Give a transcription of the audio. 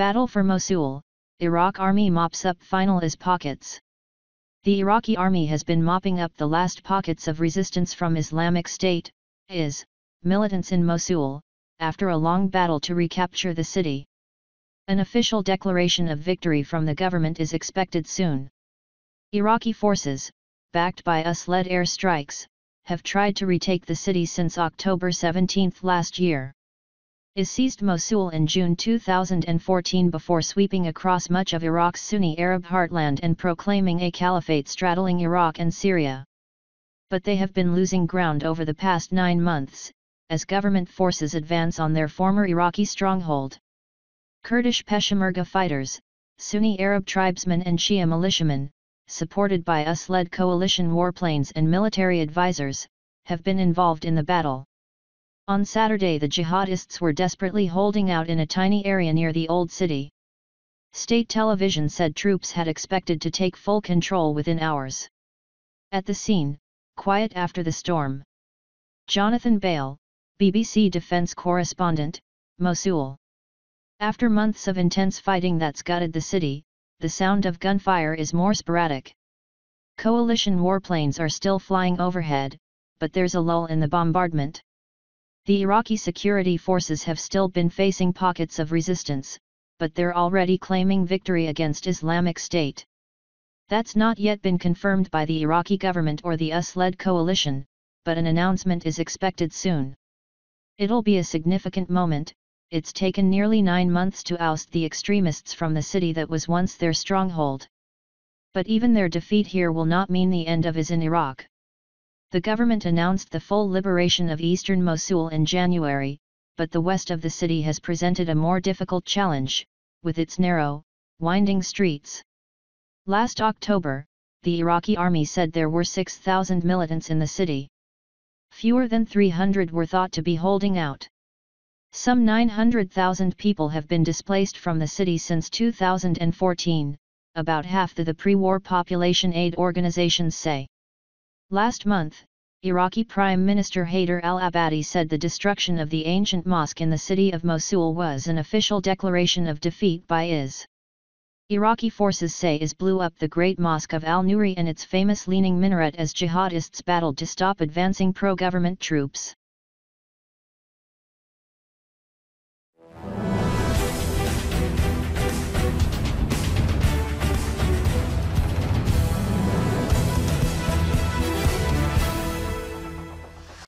Battle for Mosul, Iraq Army mops up final is pockets. The Iraqi army has been mopping up the last pockets of resistance from Islamic State, militants in Mosul, after a long battle to recapture the city. An official declaration of victory from the government is expected soon. Iraqi forces, backed by US-led air strikes, have tried to retake the city since October 17 last year. IS seized Mosul in June 2014 before sweeping across much of Iraq's Sunni Arab heartland and proclaiming a caliphate straddling Iraq and Syria. But they have been losing ground over the past 9 months, as government forces advance on their former Iraqi stronghold. Kurdish Peshmerga fighters, Sunni Arab tribesmen and Shia militiamen, supported by US-led coalition warplanes and military advisors, have been involved in the battle. On Saturday the jihadists were desperately holding out in a tiny area near the old city. State television said troops had expected to take full control within hours. At the scene, quiet after the storm. Jonathan Bale, BBC Defense correspondent, Mosul. After months of intense fighting that's gutted the city, the sound of gunfire is more sporadic. Coalition warplanes are still flying overhead, but there's a lull in the bombardment. The Iraqi security forces have still been facing pockets of resistance, but they're already claiming victory against Islamic State. That's not yet been confirmed by the Iraqi government or the US-led coalition, but an announcement is expected soon. It'll be a significant moment. It's taken nearly 9 months to oust the extremists from the city that was once their stronghold. But even their defeat here will not mean the end of IS in Iraq. The government announced the full liberation of eastern Mosul in January, but the west of the city has presented a more difficult challenge, with its narrow, winding streets. Last October, the Iraqi army said there were 6,000 militants in the city. Fewer than 300 were thought to be holding out. Some 900,000 people have been displaced from the city since 2014, about half the pre-war population aid organizations say. Last month, Iraqi Prime Minister Haider al-Abadi said the destruction of the ancient mosque in the city of Mosul was an official declaration of defeat by IS. Iraqi forces say IS blew up the Great Mosque of al-Nuri and its famous leaning minaret as jihadists battled to stop advancing pro-government troops.